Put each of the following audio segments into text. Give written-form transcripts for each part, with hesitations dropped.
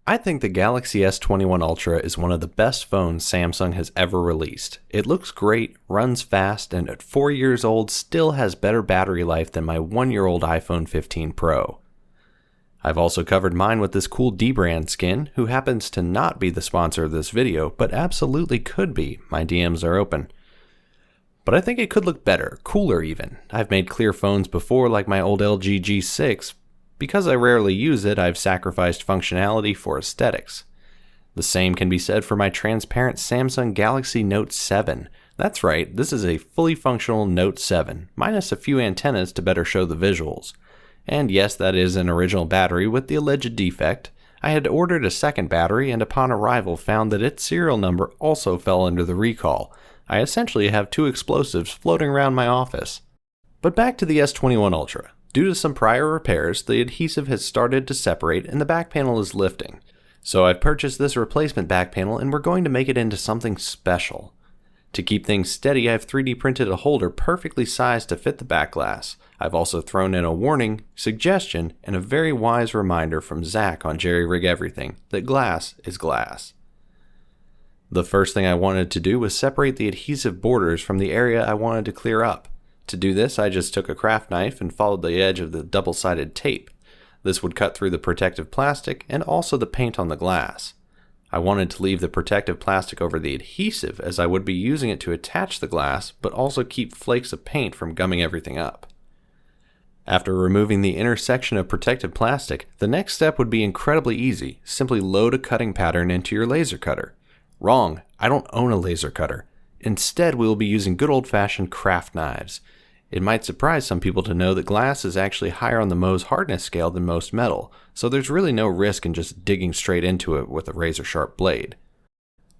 I think the Galaxy S21 Ultra is one of the best phones Samsung has ever released. It looks great, runs fast, and at 4 years old still has better battery life than my 1-year-old iPhone 15 Pro. I've also covered mine with this cool D-brand skin, who happens to not be the sponsor of this video, but absolutely could be. My DMs are open. But I think it could look better, cooler even. I've made clear phones before, like my old LG G6. Because I rarely use it, I've sacrificed functionality for aesthetics. The same can be said for my transparent Samsung Galaxy Note 7. That's right, this is a fully functional Note 7, minus a few antennas to better show the visuals. And yes, that is an original battery with the alleged defect. I had ordered a second battery and upon arrival found that its serial number also fell under the recall. I essentially have two explosives floating around my office. But back to the S21 Ultra. Due to some prior repairs, the adhesive has started to separate and the back panel is lifting. So I've purchased this replacement back panel and we're going to make it into something special. To keep things steady, I've 3D printed a holder perfectly sized to fit the back glass. I've also thrown in a warning, suggestion, and a very wise reminder from Zach on Jerry Rig Everything that glass is glass. The first thing I wanted to do was separate the adhesive borders from the area I wanted to clear up. To do this, I just took a craft knife and followed the edge of the double-sided tape. This would cut through the protective plastic and also the paint on the glass. I wanted to leave the protective plastic over the adhesive as I would be using it to attach the glass, but also keep flakes of paint from gumming everything up. After removing the inner section of protective plastic, the next step would be incredibly easy. Simply load a cutting pattern into your laser cutter. Wrong, I don't own a laser cutter. Instead, we will be using good old-fashioned craft knives. It might surprise some people to know that glass is actually higher on the Mohs hardness scale than most metal, so there's really no risk in just digging straight into it with a razor-sharp blade.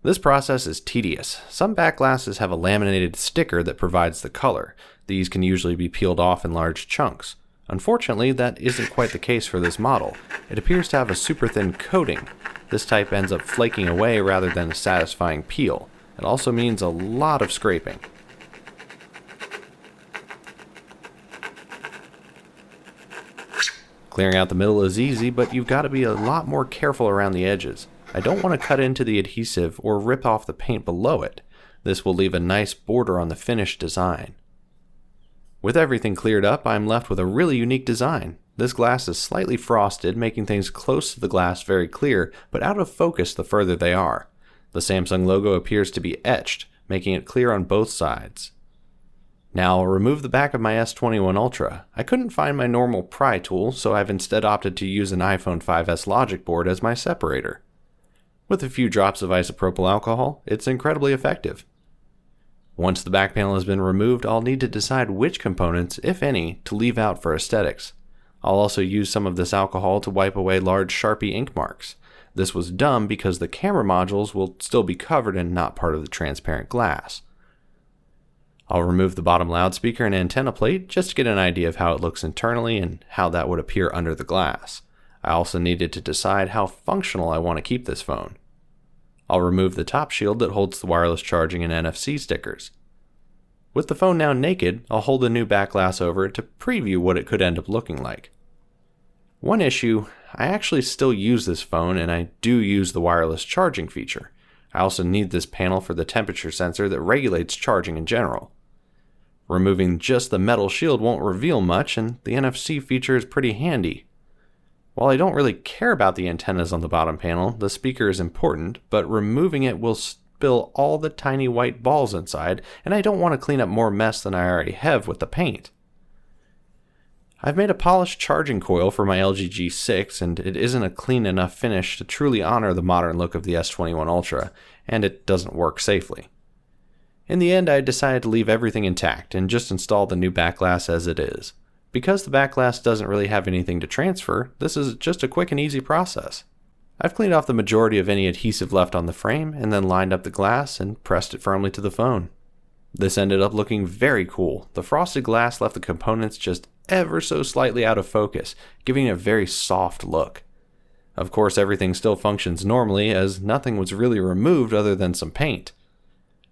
This process is tedious. Some back glasses have a laminated sticker that provides the color. These can usually be peeled off in large chunks. Unfortunately, that isn't quite the case for this model. It appears to have a super thin coating. This type ends up flaking away rather than a satisfying peel. It also means a lot of scraping. Clearing out the middle is easy, but you've got to be a lot more careful around the edges. I don't want to cut into the adhesive or rip off the paint below it. This will leave a nice border on the finished design. With everything cleared up, I'm left with a really unique design. This glass is slightly frosted, making things close to the glass very clear, but out of focus the further they are. The Samsung logo appears to be etched, making it clear on both sides. Now I'll remove the back of my S21 Ultra. I couldn't find my normal pry tool, so I've instead opted to use an iPhone 5S logic board as my separator. With a few drops of isopropyl alcohol, it's incredibly effective. Once the back panel has been removed, I'll need to decide which components, if any, to leave out for aesthetics. I'll also use some of this alcohol to wipe away large Sharpie ink marks. This was dumb because the camera modules will still be covered and not part of the transparent glass. I'll remove the bottom loudspeaker and antenna plate just to get an idea of how it looks internally and how that would appear under the glass. I also needed to decide how functional I want to keep this phone. I'll remove the top shield that holds the wireless charging and NFC stickers. With the phone now naked, I'll hold the new back glass over it to preview what it could end up looking like. One issue, I actually still use this phone and I do use the wireless charging feature. I also need this panel for the temperature sensor that regulates charging in general. Removing just the metal shield won't reveal much, and the NFC feature is pretty handy. While I don't really care about the antennas on the bottom panel, the speaker is important, but removing it will spill all the tiny white balls inside, and I don't want to clean up more mess than I already have with the paint. I've made a polished charging coil for my LG G6, and it isn't a clean enough finish to truly honor the modern look of the S21 Ultra, and it doesn't work safely. In the end, I decided to leave everything intact and just install the new back glass as it is. Because the back glass doesn't really have anything to transfer, this is just a quick and easy process. I've cleaned off the majority of any adhesive left on the frame and then lined up the glass and pressed it firmly to the phone. This ended up looking very cool. The frosted glass left the components just ever so slightly out of focus, giving it a very soft look. Of course, everything still functions normally as nothing was really removed other than some paint.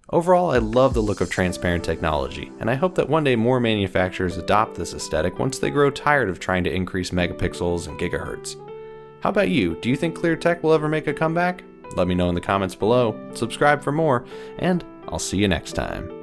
Overall, I love the look of transparent technology, and I hope that one day more manufacturers adopt this aesthetic once they grow tired of trying to increase megapixels and gigahertz. How about you? Do you think clear tech will ever make a comeback? Let me know in the comments below, subscribe for more, and I'll see you next time.